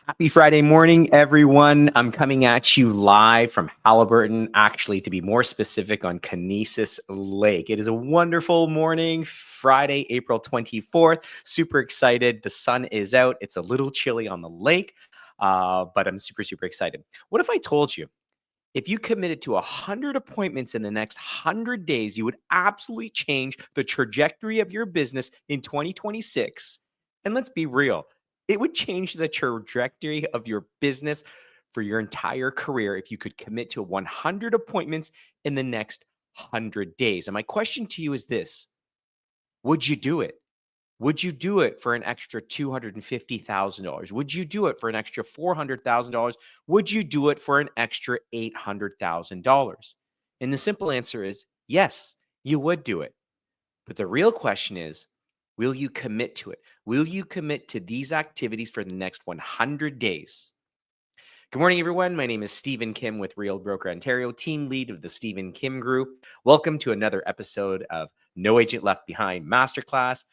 Happy Friday morning, everyone. I'm coming at you live from Halliburton, actually, to be more specific, on Kinesis Lake. It is a wonderful morning, Friday, April 24th. Super excited. The sun is out. It's a little chilly on the lake, but I'm super, super excited. What if I told you, if you committed to 100 appointments in the next 100 days, you would absolutely change the trajectory of your business in 2026? And let's be real, it would change the trajectory of your business for your entire career if you could commit to 100 appointments in the next 100 days. And my question to you is this: would you do it? Would you do it for an extra $250,000? Would you do it for an extra $400,000? Would you do it for an extra $800,000? And the simple answer is yes, you would do it. But the real question is, will you commit to it? Will you commit to these activities for the next 100 days? Good morning, everyone. My name is Stephen Kim with Real Broker Ontario, team lead of the Stephen Kim Group. Welcome to another episode of No Agent Left Behind Masterclass.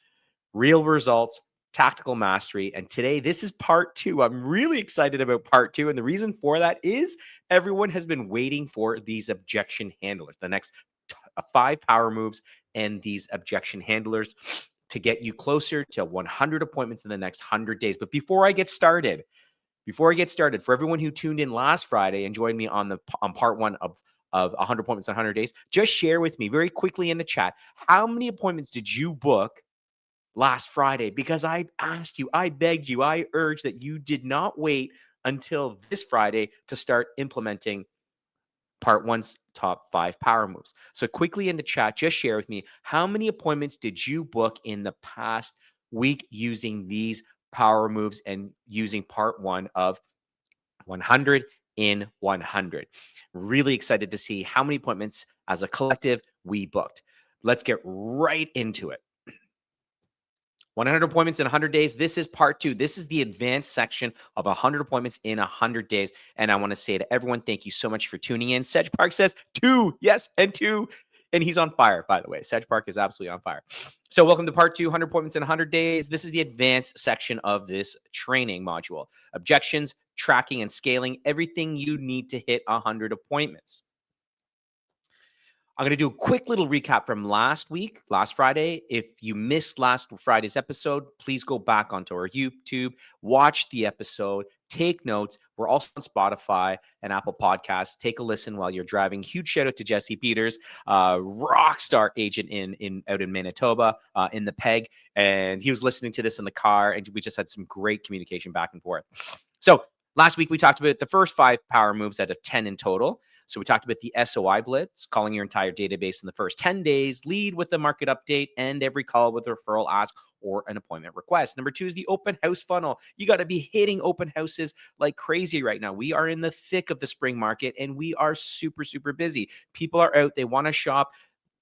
Real results, tactical mastery. And today, this is part two. I'm really excited about part two. And the reason for that is everyone has been waiting for these objection handlers, the next 5 power moves and these objection handlers to get you closer to 100 appointments in the next 100 days. But before I get started, for everyone who tuned in last Friday and joined me on part one of 100 appointments in 100 days, just share with me very quickly in the chat, how many appointments did you book last Friday? Because I asked you, I begged you, I urged that you did not wait until this Friday to start implementing part one's top 5 power moves. So quickly in the chat, just share with me, how many appointments did you book in the past week using these power moves and using part one of 100 in 100? Really excited to see how many appointments as a collective we booked. Let's get right into it. 100 appointments in 100 days. This is part two. This is the advanced section of 100 appointments in 100 days. And I want to say to everyone, thank you so much for tuning in. Sedge Park says 2. Yes, and 2. And he's on fire, by the way. Sedge Park is absolutely on fire. So welcome to part 2, 100 appointments in 100 days. This is the advanced section of this training module. Objections, tracking, and scaling. Everything you need to hit 100 appointments. I'm going to do a quick little recap from last Friday. If you missed last Friday's episode, please go back onto our YouTube, watch the episode, take notes. We're also on Spotify and Apple Podcasts. Take a listen while you're driving. Huge shout out to Jesse Peters, rock star agent out in Manitoba, in the PEG. And he was listening to this in the car, and we just had some great communication back and forth. So last week, we talked about the first 5 power moves out of 10 in total. So we talked about the SOI blitz, calling your entire database in the first 10 days, lead with a market update, and every call with a referral ask or an appointment request. Number 2 is the open house funnel. You got to be hitting open houses like crazy right now. We are in the thick of the spring market, and we are super, super busy. People are out. They want to shop.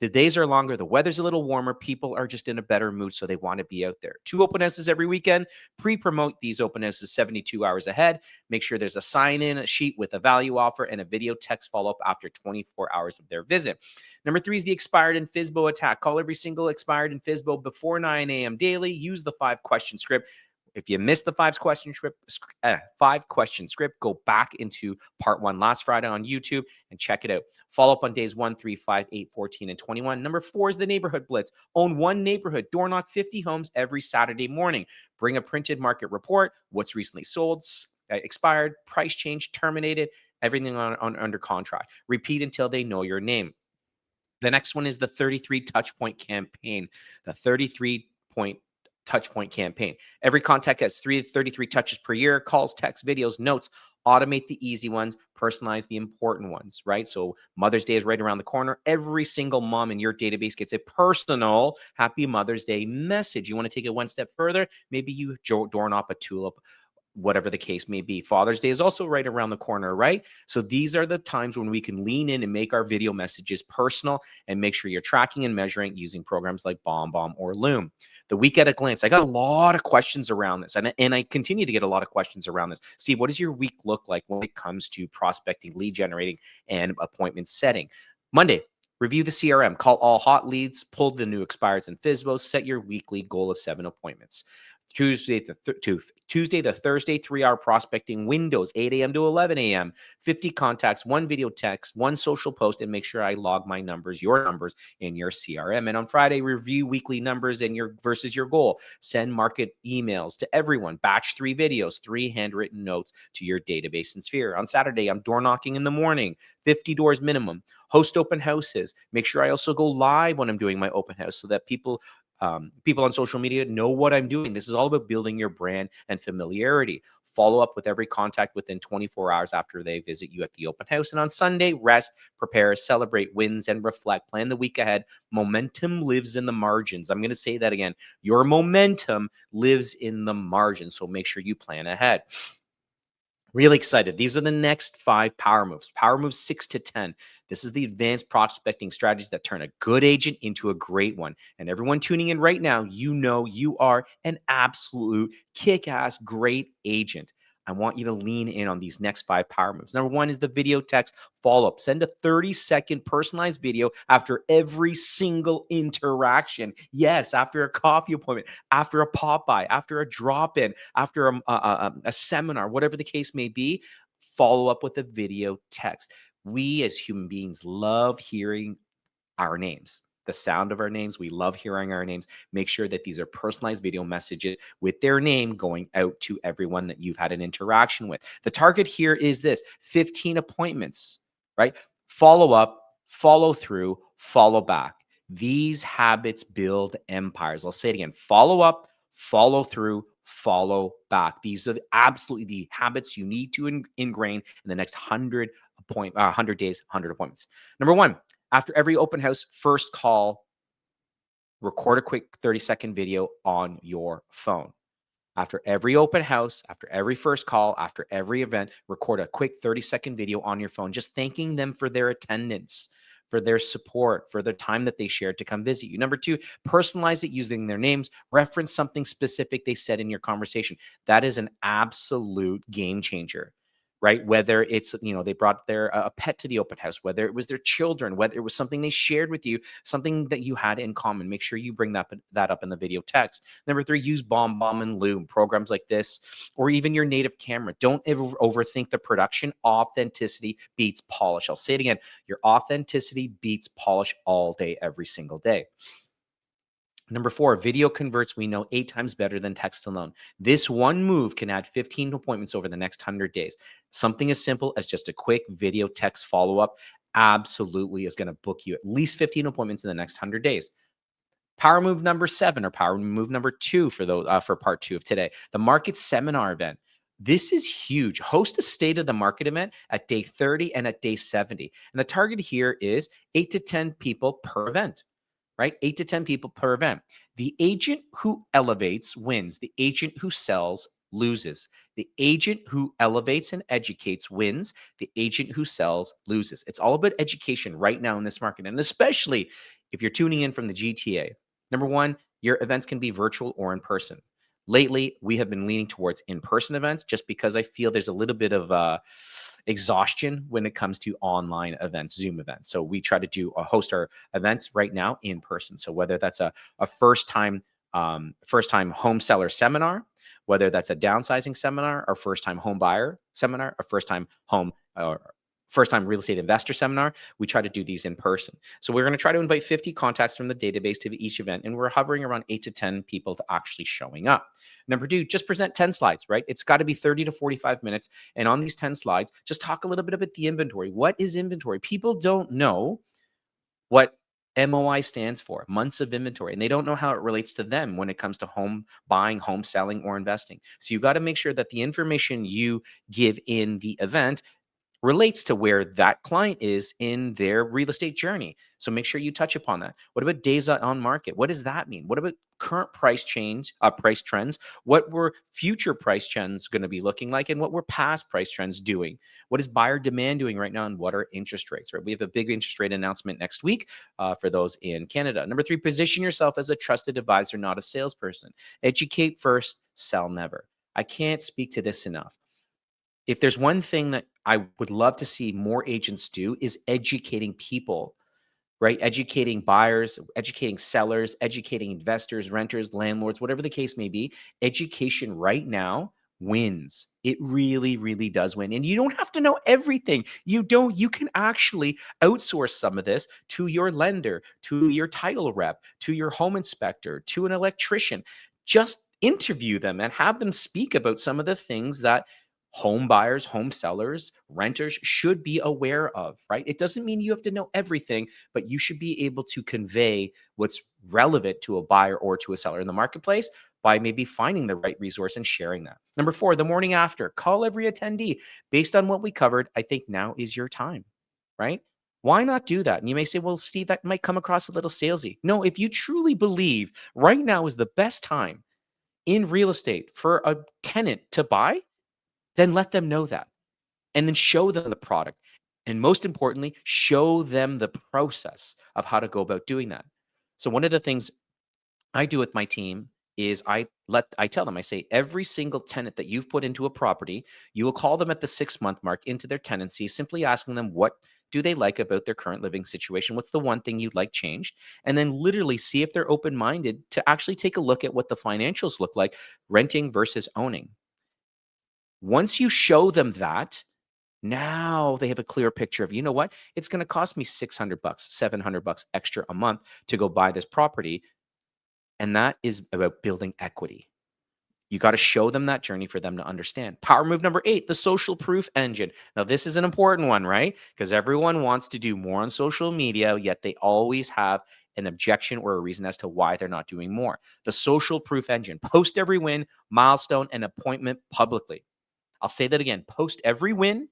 The days are longer. The weather's a little warmer. People are just in a better mood, so they want to be out there. 2 open houses every weekend. Pre-promote these open houses 72 hours ahead. Make sure there's a sign-in sheet with a value offer and a video text follow-up after 24 hours of their visit. Number 3 is the expired and FSBO attack. Call every single expired and FSBO before 9 a.m. daily. Use the 5-question script. If you missed the 5-question script, go back into part 1 last Friday on YouTube and check it out. Follow up on days 1, 3, 5, 8, 14, and 21. Number 4 is the neighborhood blitz. Own one neighborhood. Door knock 50 homes every Saturday morning. Bring a printed market report. What's recently sold, expired, price change, terminated, everything on under contract. Repeat until they know your name. The next one is the 33 touchpoint campaign. The 33-point touchpoint campaign. Every contact has 33 touches per year, calls, texts, videos, notes. Automate the easy ones, personalize the important ones, right? So Mother's Day is right around the corner. Every single mom in your database gets a personal Happy Mother's Day message. You want to take it one step further? Maybe you doorknob a tulip, whatever the case may be. Father's Day is also right around the corner, right? So these are the times when we can lean in and make our video messages personal and make sure you're tracking and measuring using programs like BombBomb or Loom. The week at a glance. I got a lot of questions around this, and I continue to get a lot of questions around this. Steve, what does your week look like when it comes to prospecting, lead generating, and appointment setting? Monday, review the CRM, call all hot leads, pull the new expireds and FSBOs, set your weekly goal of 7 appointments. Tuesday to Thursday, 3-hour prospecting windows, 8 a.m. to 11 a.m., 50 contacts, one video text, one social post, and make sure I log my numbers, your numbers in your CRM. And on Friday, review weekly numbers and your versus your goal. Send market emails to everyone. Batch 3 videos, 3 handwritten notes to your database and sphere. On Saturday, I'm door knocking in the morning, 50 doors minimum. Host open houses. Make sure I also go live when I'm doing my open house so that people on social media know what I'm doing. This is all about building your brand and familiarity. Follow up with every contact within 24 hours after they visit you at the open house. And on Sunday, rest, prepare, celebrate wins, and reflect. Plan the week ahead. Momentum lives in the margins. I'm going to say that again. Your momentum lives in the margins. So make sure you plan ahead. Really excited. These are the next 5 power moves. Power moves 6 to 10. This is the advanced prospecting strategies that turn a good agent into a great one. And everyone tuning in right now, you know you are an absolute kick-ass great agent. I want you to lean in on these next 5 power moves. Number 1 is the video text follow-up. Send a 30-second personalized video after every single interaction. Yes, after a coffee appointment, after a pop-by, after a drop-in, after a seminar, whatever the case may be, follow up with a video text. We as human beings love hearing our names, the sound of our names. We love hearing our names. Make sure that these are personalized video messages with their name going out to everyone that you've had an interaction with. The target here is this 15 appointments, right? Follow up, follow through, follow back. These habits build empires. I'll say it again: follow up, follow through, follow back. These are absolutely the habits you need to ingrain in the next 100 days, 100 appointments. Number 1, after every open house, first call, record a quick 30-second video on your phone. After every open house, after every first call, after every event, record a quick 30-second video on your phone, just thanking them for their attendance, for their support, for their time that they shared to come visit you. Number 2, personalize it using their names. Reference something specific they said in your conversation. That is an absolute game changer, right? Whether it's, they brought their a pet to the open house, whether it was their children, whether it was something they shared with you, something that you had in common. Make sure you bring that up in the video text. Number 3, use Bomb and Loom programs like this, or even your native camera. Don't ever overthink the production. Authenticity beats polish. I'll say it again. Your authenticity beats polish all day, every single day. Number 4, video converts, we know, 8 times better than text alone. This one move can add 15 appointments over the next 100 days. Something as simple as just a quick video text follow-up absolutely is going to book you at least 15 appointments in the next 100 days. Power move number 7, or power move number 2 for those for part 2 of today, the market seminar event. This is huge. Host a state of the market event at day 30 and at day 70. And the target here is 8 to 10 people per event, right? 8 to 10 people per event. The agent who elevates wins. The agent who sells loses. The agent who elevates and educates wins. The agent who sells loses. It's all about education right now in this market, and especially if you're tuning in from the GTA. Number 1, your events can be virtual or in person. Lately, we have been leaning towards in-person events just because I feel there's a little bit of exhaustion when it comes to online events, Zoom events. So we try to host our events right now in person. So whether that's a first time home seller seminar, whether that's a downsizing seminar, or first time home buyer seminar, or first time real estate investor seminar, we try to do these in person. So we're going to try to invite 50 contacts from the database to each event, and we're hovering around 8 to 10 people to actually showing up. Number 2, just present 10 slides, right? It's got to be 30 to 45 minutes. And on these 10 slides, just talk a little bit about the inventory. What is inventory? People don't know what MOI stands for, months of inventory, and they don't know how it relates to them when it comes to home buying, home selling, or investing. So you got to make sure that the information you give in the event relates to where that client is in their real estate journey. So make sure you touch upon that. What about days on market? What does that mean? What about current price trends? What were future price trends going to be looking like? And what were past price trends doing? What is buyer demand doing right now? And what are interest rates, right? We have a big interest rate announcement next week for those in Canada. Number 3, position yourself as a trusted advisor, not a salesperson. Educate first, sell never. I can't speak to this enough. If there's one thing that I would love to see more agents do, is educating people, right? Educating buyers, educating sellers, educating investors, renters, landlords, whatever the case may be. Education right now wins. It really, really does win. And you don't have to know everything. You can actually outsource some of this to your lender, to your title rep, to your home inspector, to an electrician. Just interview them and have them speak about some of the things that home buyers, home sellers, renters should be aware of, right? It doesn't mean you have to know everything, but you should be able to convey what's relevant to a buyer or to a seller in the marketplace by maybe finding the right resource and sharing that. Number 4, the morning after, call every attendee. Based on what we covered, I think now is your time, right? Why not do that? And you may say, well, Steve, that might come across a little salesy. No, if you truly believe right now is the best time in real estate for a tenant to buy, then let them know that and then show them the product. And most importantly, show them the process of how to go about doing that. So one of the things I do with my team is I tell them, I say, every single tenant that you've put into a property, you will call them at the 6-month mark into their tenancy, simply asking them what do they like about their current living situation? What's the one thing you'd like changed? And then literally see if they're open minded to actually take a look at what the financials look like renting versus owning. Once you show them that, now they have a clear picture of, you know what? It's going to cost me 600 bucks, 700 bucks extra a month to go buy this property. And that is about building equity. You got to show them that journey for them to understand. Power move number 8, the social proof engine. Now, this is an important one, right? Because everyone wants to do more on social media, yet they always have an objection or a reason as to why they're not doing more. The social proof engine. Post every win, milestone, and appointment publicly. I'll say that again. Post every win,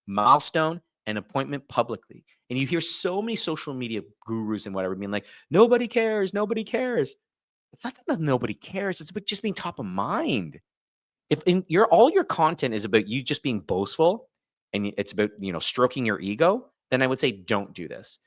milestone, and appointment publicly. And you hear so many social media gurus and whatever being like, nobody cares, nobody cares. It's not that nobody cares. It's about just being top of mind. If in your all your content is about you just being boastful and it's about, stroking your ego, then I would say don't do this.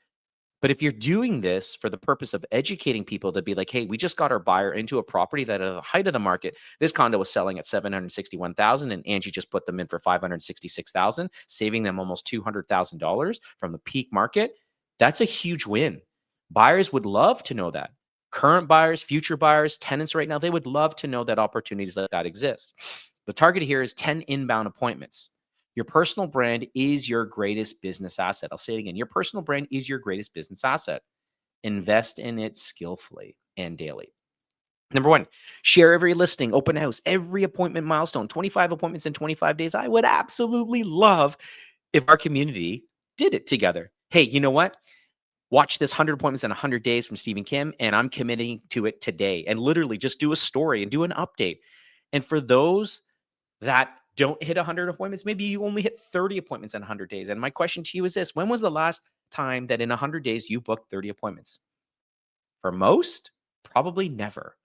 But if you're doing this for the purpose of educating people to be like, hey, we just got our buyer into a property that at the height of the market, this condo was selling at 761,000 and Angie just put them in for 566,000, saving them almost $200,000 from the peak market. That's a huge win. Buyers would love to know that. Current buyers, future buyers, tenants right now, they would love to know that opportunities like that exist. The target here is 10 inbound appointments. Your personal brand is your greatest business asset. I'll say it again. Your personal brand is your greatest business asset. Invest in it skillfully and daily. Number 1, share every listing, open house, every appointment milestone, 25 appointments in 25 days. I would absolutely love if our community did it together. Hey, you know what? Watch this 100 appointments in 100 days from Stephen Kim, and I'm committing to it today. And literally just do a story and do an update. And for those that don't hit 100 appointments, maybe you only hit 30 appointments in 100 days. And my question to you is this: when was the last time that in 100 days you booked 30 appointments? For most, probably never.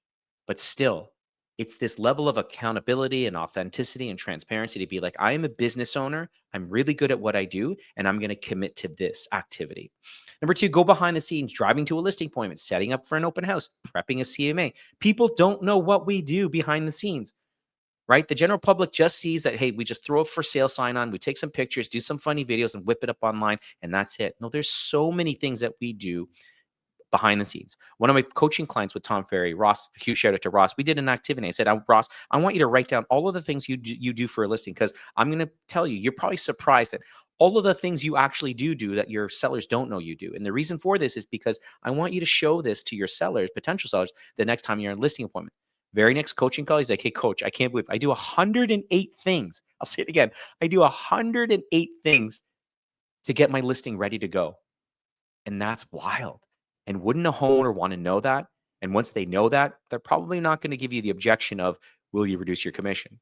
But still, it's this level of accountability and authenticity and transparency to be like, I am a business owner. I'm really good at what I do, and I'm going to commit to this activity. Number 2, go behind the scenes, driving to a listing appointment, setting up for an open house, prepping a CMA. People don't know what we do behind the scenes, right? The general public just sees that, hey, we just throw a for sale sign on, we take some pictures, do some funny videos, and whip it up online, and that's it. No, there's so many things that we do behind the scenes. One of my coaching clients with Tom Ferry, Ross, huge shout out to Ross. We did an activity. I said, Ross, I want you to write down all of the things you do for a listing, because I'm going to tell you, you're probably surprised that all of the things you actually do that your sellers don't know you do. And the reason for this is because I want you to show this to your sellers, potential sellers, the next time you're in a listing appointment. Very next coaching call, he's like, hey, coach, I can't believe I do 108 things. I'll say it again. I do 108 things to get my listing ready to go. And that's wild. And wouldn't a homeowner want to know that? And once they know that, they're probably not going to give you the objection of, will you reduce your commission?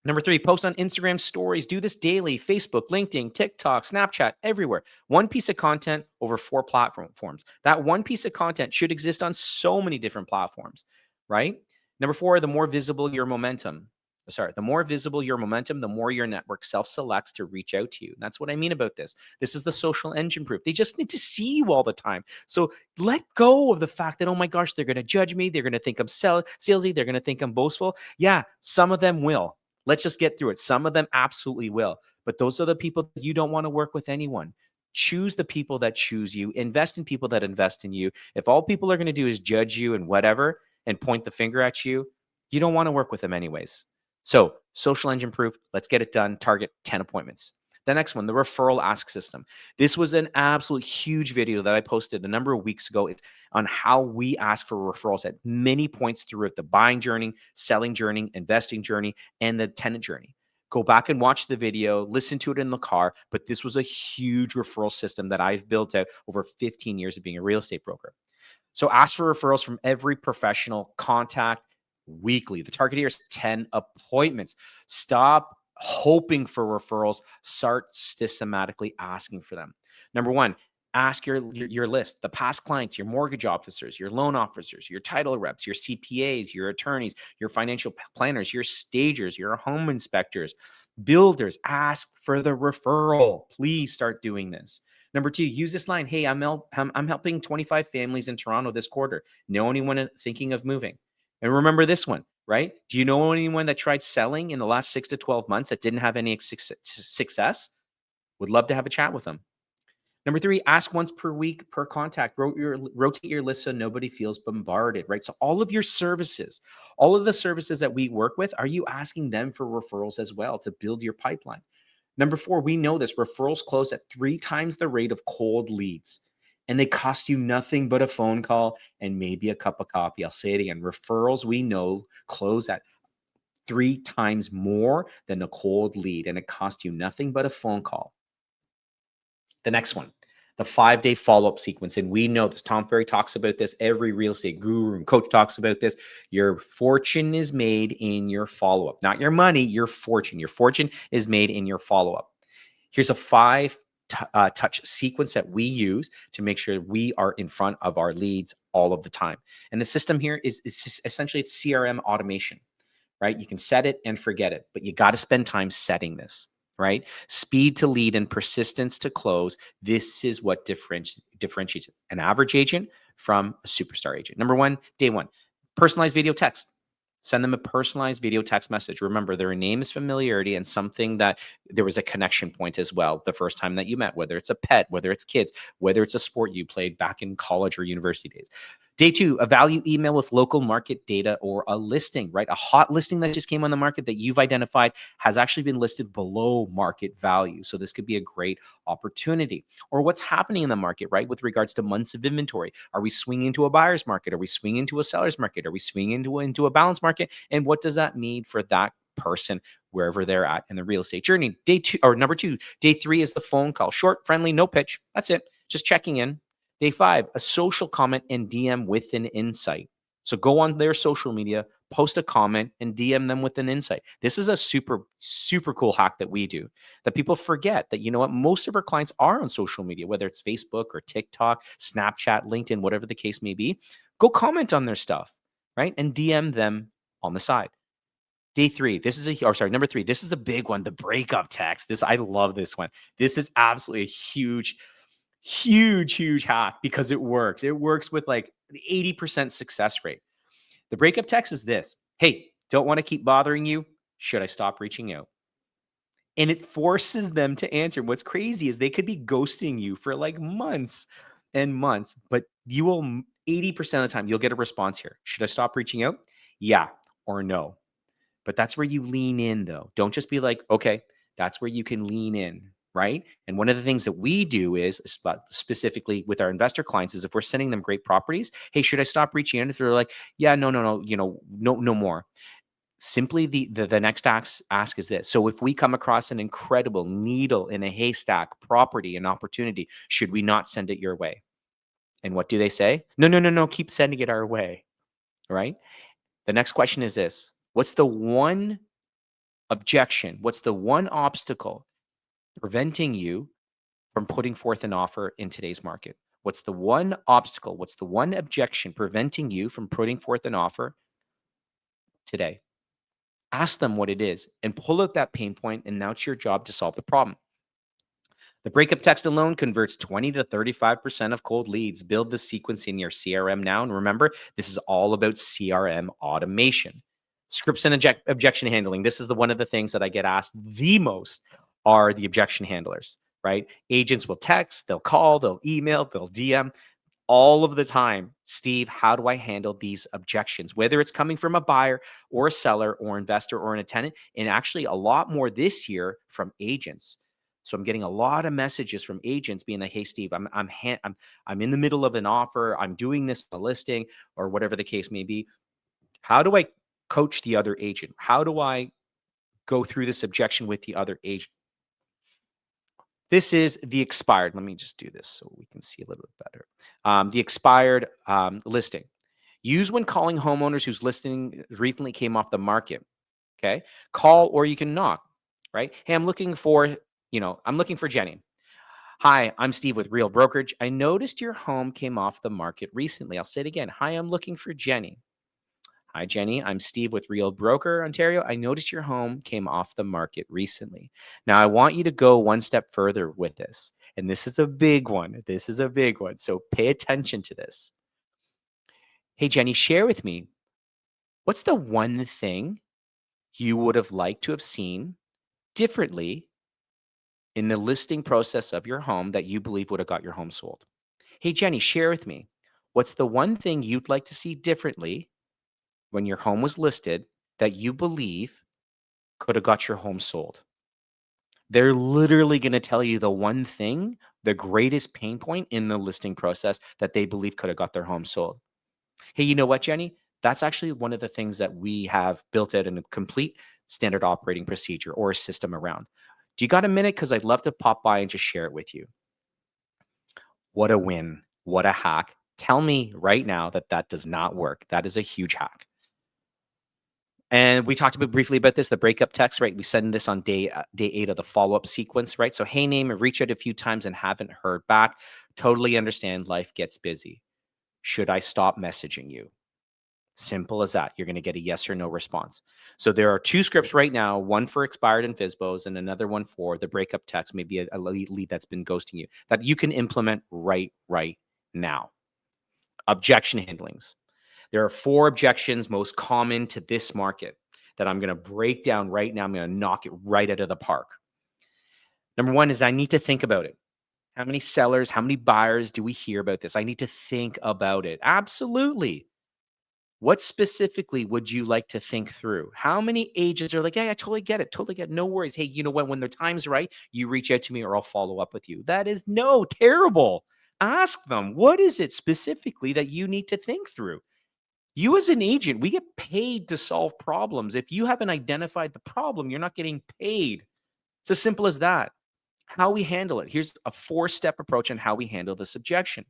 Number 3, post on Instagram stories. Do this daily. Facebook, LinkedIn, TikTok, Snapchat, everywhere. One piece of content over 4 platforms. That one piece of content should exist on so many different platforms, right? Number 4, the more visible your momentum. The more visible your momentum, the more your network self-selects to reach out to you. And that's what I mean about this. This is the social engine proof. They just need to see you all the time. So let go of the fact that, oh my gosh, they're going to judge me. They're going to think I'm salesy. They're going to think I'm boastful. Yeah, some of them will. Let's just get through it. Some of them absolutely will. But those are the people that you don't want to work with anyone. Choose the people that choose you. Invest in people that invest in you. If all people are going to do is judge you and whatever and point the finger at you, you don't want to work with them anyways. So, social engine proof, let's get it done. Target 10 appointments. The next one, the referral ask system. This was an absolute huge video that I posted a number of weeks ago on how we ask for referrals at many points throughout the buying journey, selling journey, investing journey, and the tenant journey. Go back and watch the video, listen to it in the car. But this was a huge referral system that I've built out over 15 years of being a real estate broker. So ask for referrals from every professional, contact weekly. The target here is 10 appointments. Stop hoping for referrals. Start systematically asking for them. Number one, ask your list, the past clients, your mortgage officers, your loan officers, your title reps, your CPAs, your attorneys, your financial planners, your stagers, your home inspectors, builders. Ask for the referral. Please start doing this. Number two, use this line. Hey, I'm helping 25 families in Toronto this quarter. Know anyone thinking of moving? And remember this one, right? Do you know anyone that tried selling in the last 6 to 12 months that didn't have any success? Would love to have a chat with them. Number three, ask once per week per contact. Rotate your list so nobody feels bombarded, right? So all of your services, all of the services that we work with, are you asking them for referrals as well to build your pipeline? Number four, we know this. Referrals close at 3 times the rate of cold leads, and they cost you nothing but a phone call and maybe a cup of coffee. I'll say it again. Referrals, we know, close at 3 times more than a cold lead, and it costs you nothing but a phone call. The next one, the 5-day follow-up sequence. And we know this. Tom Ferry talks about this. Every real estate guru and coach talks about this. Your fortune is made in your follow-up, not your money, your fortune. Your fortune is made in your follow-up. Here's a 5-touch sequence that we use to make sure we are in front of our leads all of the time. And the system here is essentially it's CRM automation, right? You can set it and forget it, but you got to spend time setting this, right? Speed to lead and persistence to close. This is what differentiates an average agent from a superstar agent. Number one, day one, personalized video text. Send them a personalized video text message. Remember, their name is familiarity and something that there was a connection point as well the first time that you met, whether it's a pet, whether it's kids, whether it's a sport you played back in college or university days. Day two, a value email with local market data or a listing, right? A hot listing that just came on the market that you've identified has actually been listed below market value. So this could be a great opportunity. Or what's happening in the market, right? With regards to months of inventory. Are we swinging into a buyer's market? Are we swinging into a seller's market? Are we swinging into a balanced market? And what does that mean for that person wherever they're at in the real estate journey? Day two, or number two, day three is the phone call. Short, friendly, no pitch. That's it. Just checking in. Day five, a social comment and DM with an insight. So go on their social media, post a comment, and DM them with an insight. This is a super, super cool hack that we do that people forget that, you know what, most of our clients are on social media, whether it's Facebook or TikTok, Snapchat, LinkedIn, whatever the case may be. Go comment on their stuff, right? And DM them on the side. Day three, number three, this is a big one, the breakup text. I love this one. This is absolutely a huge hack because it works. It works with like the 80% success rate. The breakup text is this. Hey, don't want to keep bothering you. Should I stop reaching out? And it forces them to answer. What's crazy is they could be ghosting you for like months and months, but you will 80% of the time, you'll get a response here. Should I stop reaching out? Yeah or no. But that's where you lean in, though. Don't just be like, okay, that's where you can lean in, right? And one of the things that we do is, specifically with our investor clients, is if we're sending them great properties, hey, should I stop reaching in? If they're like, yeah, no, no more. Simply the next ask is this. So if we come across an incredible needle in a haystack property, an opportunity, should we not send it your way? And what do they say? No, keep sending it our way, right? The next question is this. What's the one objection? What's the one obstacle preventing you from putting forth an offer in today's market? What's the one obstacle? What's the one objection preventing you from putting forth an offer today? Ask them what it is and pull out that pain point, and now it's your job to solve the problem. The breakup text alone converts 20 to 35% of cold leads. Build the sequence in your CRM now. And remember, this is all about CRM automation. Scripts and objection handling. This is one of the things that I get asked the most are the objection handlers. right? Agents will text, they'll call, they'll email, they'll DM all of the time. Steve, how do I handle these objections? Whether it's coming from a buyer or a seller or investor or a tenant, and actually a lot more this year from agents. So I'm getting a lot of messages from agents being like, "Hey, Steve, I'm in the middle of an offer. I'm doing this a listing or whatever the case may be. How do I coach the other agent? How do I go through this objection with the other agent?" This is the expired. Let me just do this so we can see a little bit better. The expired listing. Use when calling homeowners whose listing recently came off the market. Okay. Call or you can knock, right? Hey, I'm looking for Jenny. Hi, I'm Steve with Real Brokerage. I noticed your home came off the market recently. I'll say it again. Hi, I'm looking for Jenny. Hi, Jenny. I'm Steve with Real Broker Ontario. I noticed your home came off the market recently. Now, I want you to go one step further with this. And this is a big one. This is a big one. So pay attention to this. Hey, Jenny, share with me what's the one thing you would have liked to have seen differently in the listing process of your home that you believe would have got your home sold? Hey, Jenny, share with me what's the one thing you'd like to see differently when your home was listed that you believe could have got your home sold? They're literally going to tell you the one thing, the greatest pain point in the listing process that they believe could have got their home sold. Hey, you know what, Jenny? That's actually one of the things that we have built out in a complete standard operating procedure or a system around. Do you got a minute? Because I'd love to pop by and just share it with you. What a win. What a hack. Tell me right now that that does not work. That is a huge hack. And we talked briefly about this, the breakup text, right? We send this on day 8 of the follow-up sequence, right? So, hey, name, I've reached out a few times and haven't heard back. Totally understand life gets busy. Should I stop messaging you? Simple as that. You're going to get a yes or no response. So there are 2 scripts right now, one for expired and FSBOs and another one for the breakup text, maybe a lead that's been ghosting you, that you can implement right now. Objection handlings. There are 4 objections most common to this market that I'm going to break down right now. I'm going to knock it right out of the park. Number 1 is I need to think about it. How many sellers, how many buyers do we hear about this? I need to think about it. Absolutely. What specifically would you like to think through? How many agents are like, yeah, I totally get it. Totally get it. No worries. Hey, you know what? When the time's right, you reach out to me or I'll follow up with you. That is no terrible. Ask them, what is it specifically that you need to think through? You as an agent, we get paid to solve problems. If you haven't identified the problem, you're not getting paid. It's as simple as that. How we handle it. Here's a 4-step approach on how we handle this objection.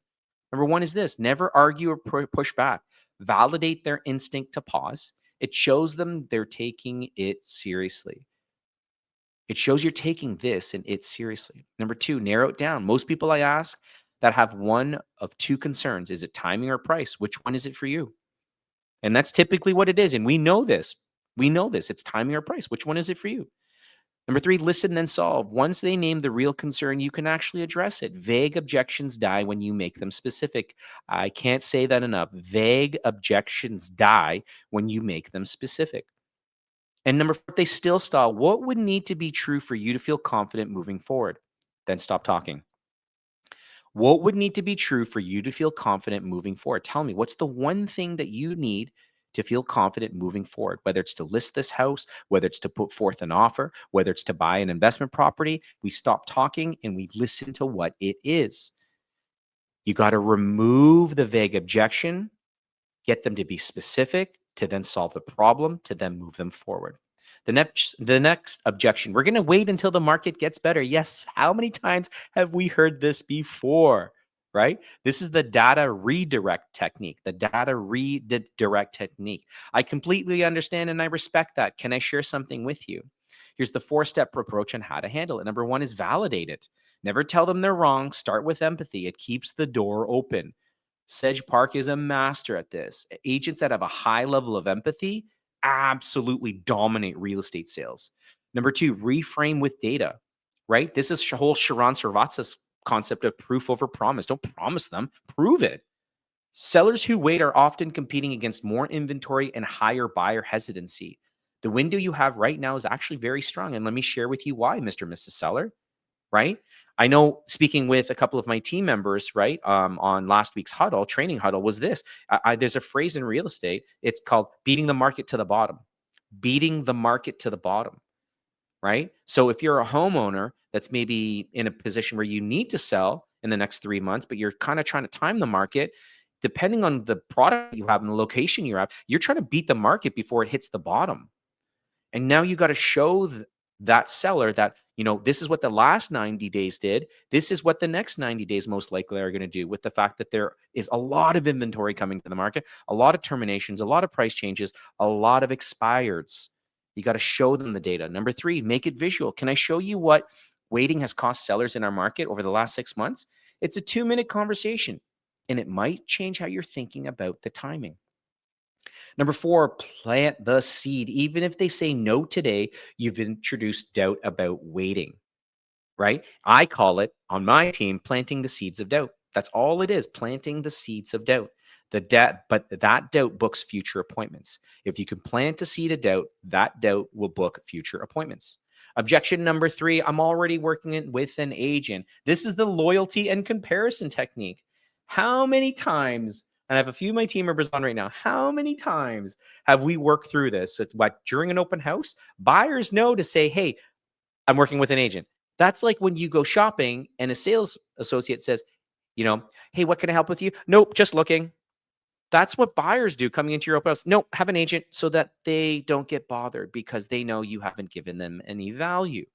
Number 1 is this: never argue or push back. Validate their instinct to pause. It shows them they're taking it seriously. It shows you're taking this and it seriously. Number 2, narrow it down. Most people I ask that have one of 2 concerns: is it timing or price? Which one is it for you? And that's typically what it is. And we know this. We know this. It's timing or price. Which one is it for you? Number 3, listen then solve. Once they name the real concern, you can actually address it. Vague objections die when you make them specific. I can't say that enough. Vague objections die when you make them specific. And number 4, if they still stall, what would need to be true for you to feel confident moving forward? Then stop talking. What would need to be true for you to feel confident moving forward? Tell me, what's the one thing that you need to feel confident moving forward? Whether it's to list this house, whether it's to put forth an offer, whether it's to buy an investment property, we stop talking and we listen to what it is. You got to remove the vague objection, get them to be specific, to then solve the problem, to then move them forward. The next objection, we're going to wait until the market gets better. Yes, how many times have we heard this before? Right? This is the data redirect technique, the data redirect technique. I completely understand and I respect that. Can I share something with you? Here's the 4-step approach on how to handle it. Number 1 is validate it. Never tell them they're wrong. Start with empathy. It keeps the door open. Sedge Park is a master at this. Agents that have a high level of empathy absolutely dominate real estate sales. Number 2, reframe with data, right? This is whole Sharon Srivatsa's concept of proof over promise. Don't promise them, prove it. Sellers who wait are often competing against more inventory and higher buyer hesitancy. The window you have right now is actually very strong. And let me share with you why, Mr. and Mrs. Seller. right? I know speaking with a couple of my team members, right, on last week's huddle, training huddle, was this. There's a phrase in real estate. It's called beating the market to the bottom. Beating the market to the bottom, right? So if you're a homeowner that's maybe in a position where you need to sell in the next 3 months, but you're kind of trying to time the market, depending on the product you have and the location you're at, you're trying to beat the market before it hits the bottom. And now you got to show that seller that, this is what the last 90 days did. This is what the next 90 days most likely are going to do, with the fact that there is a lot of inventory coming to the market, a lot of terminations, a lot of price changes, a lot of expireds. You got to show them the data. Number three, make it visual. Can I show you what waiting has cost sellers in our market over the last 6 months? It's a 2-minute conversation, and it might change how you're thinking about the timing. Number four, plant the seed. Even if they say no today, you've introduced doubt about waiting, right? I call it on my team planting the seeds of doubt. That's all it is, planting the seeds of doubt. But that doubt books future appointments. If you can plant a seed of doubt, that doubt will book future appointments. Objection number three, I'm already working with an agent. This is the loyalty and comparison technique. How many times, and I have a few of my team members on right now, how many times have we worked through this? It's what, during an open house, buyers know to say, hey, I'm working with an agent. That's like when you go shopping and a sales associate says, hey, what can I help with you? Nope, just looking. That's what buyers do coming into your open house. Nope, have an agent, so that they don't get bothered because they know you haven't given them any value.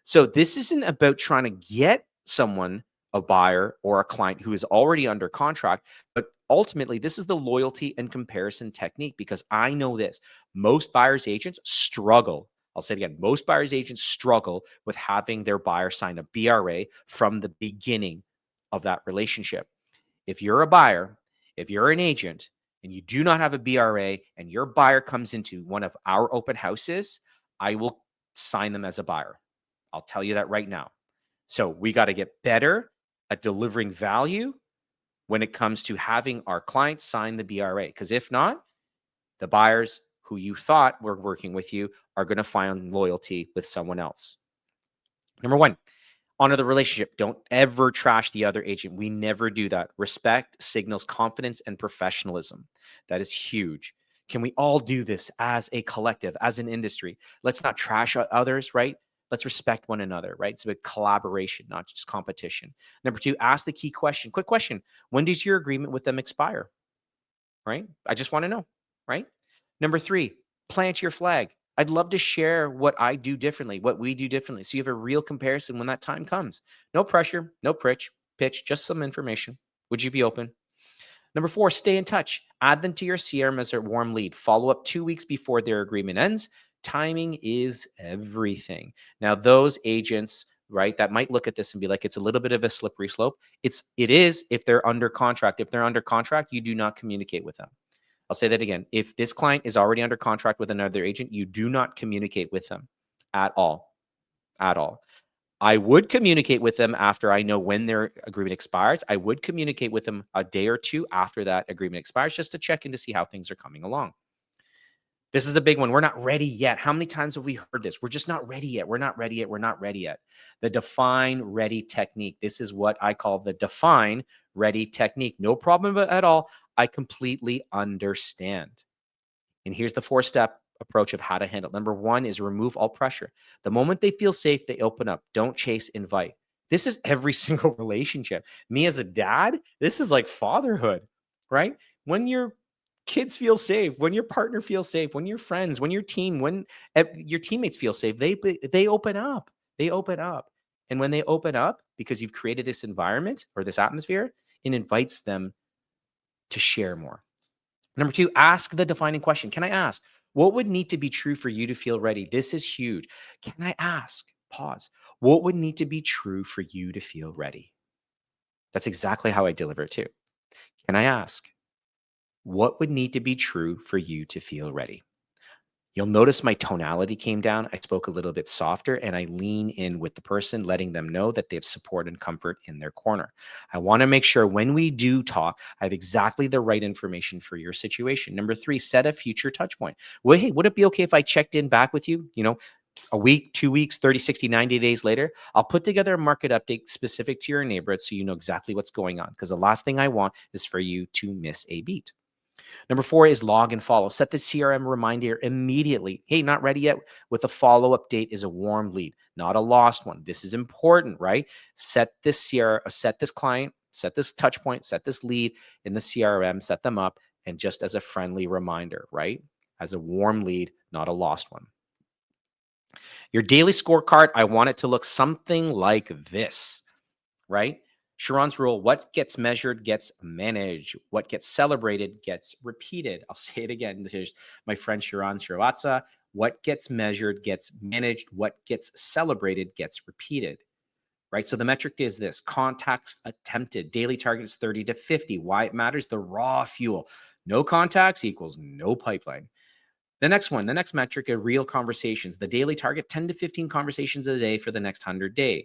So this isn't about trying to get someone, a buyer or a client who is already under contract, but ultimately this is the loyalty and comparison technique, because I know this. Most buyers agents struggle. I'll say it again. Most buyers agents struggle with having their buyer sign a BRA from the beginning of that relationship. If you're a buyer, if you're an agent and you do not have a BRA and your buyer comes into one of our open houses, I will sign them as a buyer. I'll tell you that right now. So we got to get better at delivering value when it comes to having our clients sign the BRA. Because if not, the buyers who you thought were working with you are going to find loyalty with someone else. Number one, honor the relationship. Don't ever trash the other agent. We never do that. Respect signals confidence and professionalism. That is huge. Can we all do this as a collective, as an industry? Let's not trash others, right? Let's respect one another, right? It's about collaboration, not just competition. Number two, ask the key question. Quick question. When does your agreement with them expire? Right? I just want to know, right? Number three, plant your flag. I'd love to share what I do differently, what we do differently, so you have a real comparison when that time comes. No pressure, no pitch, just some information. Would you be open? Number four, stay in touch. Add them to your CRM as a warm lead. Follow up 2 weeks before their agreement ends. Timing is everything. Now, those agents, right, that might look at this and be like, it's a little bit of a slippery slope. It is if they're under contract. If they're under contract, you do not communicate with them. I'll say that again. If this client is already under contract with another agent, you do not communicate with them at all. At all. I would communicate with them after I know when their agreement expires. I would communicate with them a day or two after that agreement expires, just to check in to see how things are coming along. This is a big one. We're not ready yet. How many times have we heard this? We're just not ready yet. We're not ready yet. We're not ready yet. The define ready technique. This is what I call the define ready technique. No problem at all. I completely understand. And here's the 4-step approach of how to handle it. Number one is remove all pressure. The moment they feel safe, they open up. Don't chase, invite. This is every single relationship. Me as a dad, this is like fatherhood, right? When your kids feel safe, when your partner feels safe, when your friends, when your team, when your teammates feel safe, they open up. They open up. And when they open up, because you've created this environment or this atmosphere, it invites them to share more. Number two, ask the defining question. Can I ask, what would need to be true for you to feel ready? This is huge. Can I ask, pause, what would need to be true for you to feel ready? That's exactly how I deliver it too. Can I ask, what would need to be true for you to feel ready? You'll notice my tonality came down. I spoke a little bit softer and I lean in with the person, letting them know that they have support and comfort in their corner. I want to make sure when we do talk, I have exactly the right information for your situation. Number three, set a future touch point. Well, hey, would it be okay if I checked in back with you, A week, 2 weeks, 30, 60, 90 days later, I'll put together a market update specific to your neighborhood so you know exactly what's going on. Because the last thing I want is for you to miss a beat. Number 4 is log and follow. Set the CRM reminder immediately. Hey, not ready yet? With a follow-up date is a warm lead, not a lost one. This is important, right? Set this set this client, set this touch point, set this lead in the CRM, set them up, and just as a friendly reminder, right? As a warm lead, not a lost one. Your daily scorecard, I want it to look something like this, right? Sharon's rule, what gets measured gets managed. What gets celebrated gets repeated. I'll say it again. There's my friend Sharon Srivatsa. What gets measured gets managed. What gets celebrated gets repeated, right? So the metric is this: contacts attempted. Daily target is 30 to 50. Why it matters? The raw fuel. No contacts equals no pipeline. The next one, the next metric are real conversations. The daily target, 10 to 15 conversations a day for the next 100 days.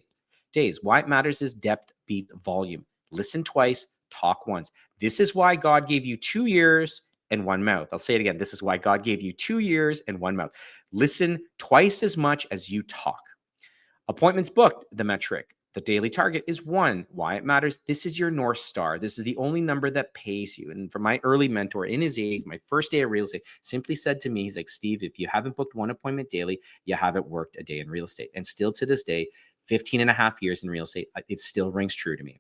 Why it matters is depth beat volume. Listen twice, talk once. This is why God gave you 2 ears and 1 mouth. I'll say it again. This is why God gave you 2 ears and 1 mouth. Listen twice as much as you talk. Appointments booked, the metric. The daily target is 1. Why it matters? This is your North Star. This is the only number that pays you. And for my early mentor in his 80s, my first day of real estate, simply said to me, he's like, Steve, if you haven't booked 1 appointment daily, you haven't worked a day in real estate. And still to this day, 15 and a half years in real estate, it still rings true to me.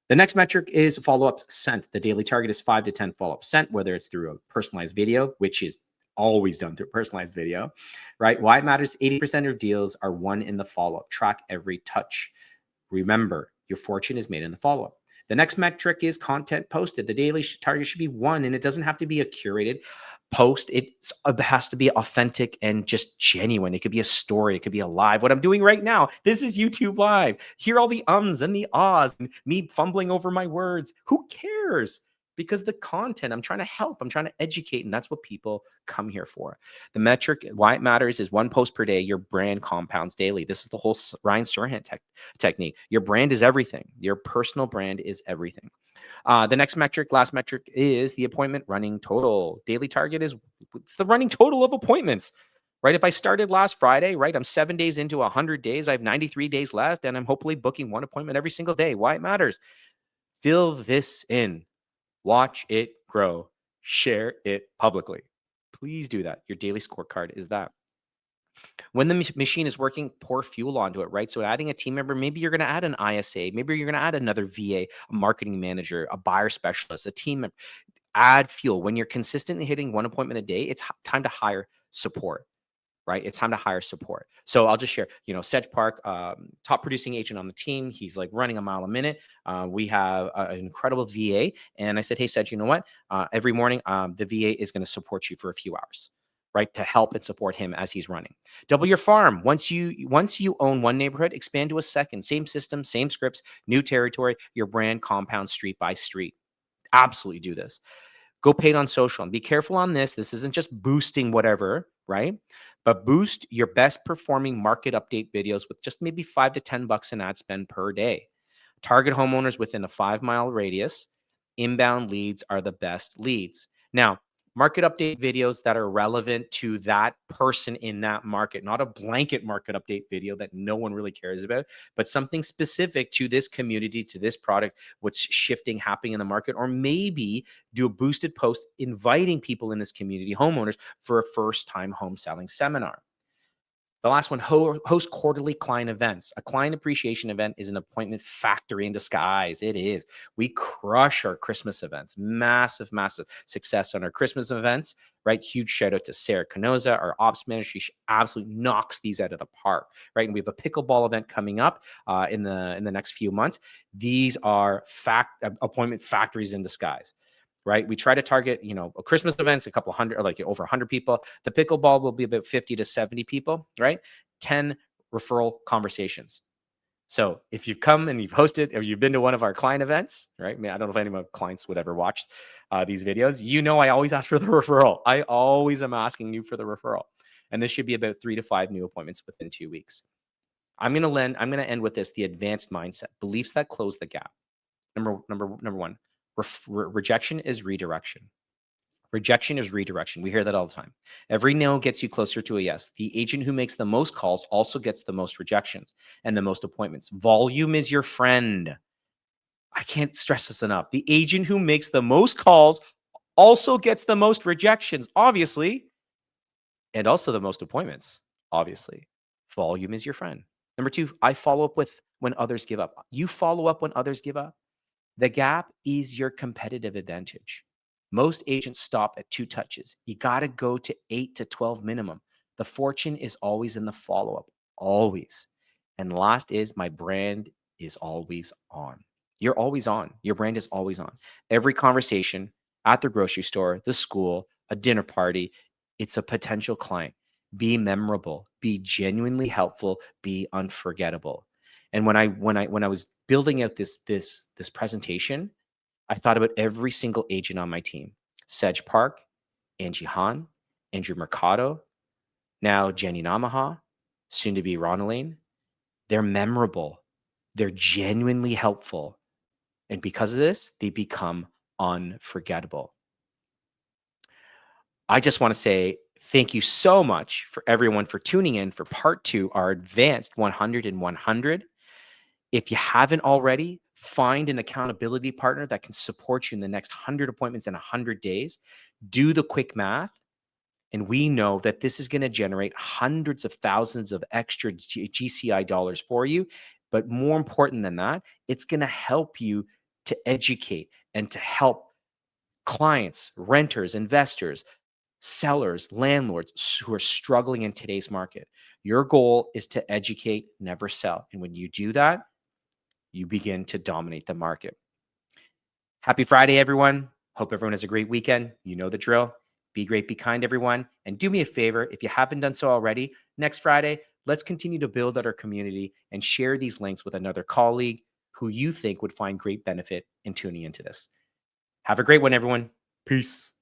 The next metric is follow-ups sent. The daily target is 5 to 10 follow-ups sent, whether it's through a personalized video, which is always done through personalized video, right? Why it matters, 80% of deals are won in the follow-up. Track every touch. Remember, your fortune is made in the follow-up. The next metric is content posted. The daily target should be 1, and it doesn't have to be a curated post. It has to be authentic and just genuine. It could be a story. It could be a live. What I'm doing right now, this is YouTube Live. Hear all the ums and the ahs and me fumbling over my words. Who cares? Because the content, I'm trying to help, I'm trying to educate, and that's what people come here for. The metric, why it matters, is 1 post per day. Your brand compounds daily. This is the whole Ryan Serhant technique. Your brand is everything. Your personal brand is everything. The next metric, last metric, is the appointment running total. Daily target is the running total of appointments, right? If I started last Friday, right, I'm 7 days into 100 days. I have 93 days left, and I'm hopefully booking 1 appointment every single day. Why it matters? Fill this in. Watch it grow. Share it publicly. Please do that. Your daily scorecard is that. When the machine is working, pour fuel onto it, right? So adding a team member, maybe you're going to add an ISA, maybe you're going to add another VA, a marketing manager, a buyer specialist, a team member. Add fuel. When you're consistently hitting 1 appointment a day, it's time to hire support, right? It's time to hire support. So I'll just share, Sedge Park, top producing agent on the team. He's like running a mile a minute. We have an incredible VA. And I said, hey, Sedge, you know what? Every morning, the VA is going to support you for a few hours, right? To help and support him as he's running. Double your farm. Once you own 1 neighborhood, expand to a second. Same system, same scripts, new territory. Your brand compounds street by street. Absolutely do this. Go paid on social, and be careful on this. This isn't just boosting whatever, right? But boost your best performing market update videos with just maybe $5 to $10 in ad spend per day. Target homeowners within a 5-mile radius. Inbound leads are the best leads. Now, market update videos that are relevant to that person in that market, not a blanket market update video that no one really cares about, but something specific to this community, to this product, what's shifting, happening in the market, or maybe do a boosted post inviting people in this community, homeowners, for a first-time home selling seminar. The last one, host quarterly client events. A client appreciation event is an appointment factory in disguise. It is. We crush our Christmas events. Massive, massive success on our Christmas events, right? Huge shout out to Sarah Canoza, our ops manager. She absolutely knocks these out of the park, right? And we have a pickleball event coming up in the next few months. These are appointment factories in disguise. Right. We try to target, Christmas events, a couple hundred, or like over 100 people. The pickleball will be about 50 to 70 people, right? 10 referral conversations. So if you've come and you've hosted or you've been to one of our client events, right? I mean, I don't know if any of my clients would ever watch these videos. I always ask for the referral. I always am asking you for the referral. And this should be about 3 to 5 new appointments within 2 weeks. I'm going to end with this: the advanced mindset, beliefs that close the gap. Number one, rejection is redirection. Rejection is redirection. We hear that all the time. Every no gets you closer to a yes. The agent who makes the most calls also gets the most rejections and the most appointments. Volume is your friend. I can't stress this enough. The agent who makes the most calls also gets the most rejections, obviously, and also the most appointments, obviously. Volume is your friend. Number two, I follow up with when others give up. You follow up when others give up. The gap is your competitive advantage. Most agents stop at 2 touches. You got to go to 8 to 12 minimum. The fortune is always in the follow up, always. And last is my brand is always on. You're always on. Your brand is always on. Every conversation at the grocery store, the school, a dinner party, it's a potential client. Be memorable, be genuinely helpful, be unforgettable. And when I was building out this presentation, I thought about every single agent on my team. Sedge Park, Angie Han, Andrew Mercado, now Jenny Namaha, soon to be Ronaldine. They're memorable. They're genuinely helpful. And because of this, they become unforgettable. I just want to say thank you so much for everyone for tuning in for part 2, our advanced 100 and 100. If you haven't already, find an accountability partner that can support you in the next 100 appointments in 100 days. Do the quick math. And we know that this is going to generate hundreds of thousands of extra GCI dollars for you. But more important than that, it's going to help you to educate and to help clients, renters, investors, sellers, landlords who are struggling in today's market. Your goal is to educate, never sell. And when you do that, you begin to dominate the market. Happy Friday, everyone. Hope everyone has a great weekend. You know the drill. Be great, be kind, everyone. And do me a favor, if you haven't done so already, next Friday, let's continue to build out our community and share these links with another colleague who you think would find great benefit in tuning into this. Have a great one, everyone. Peace.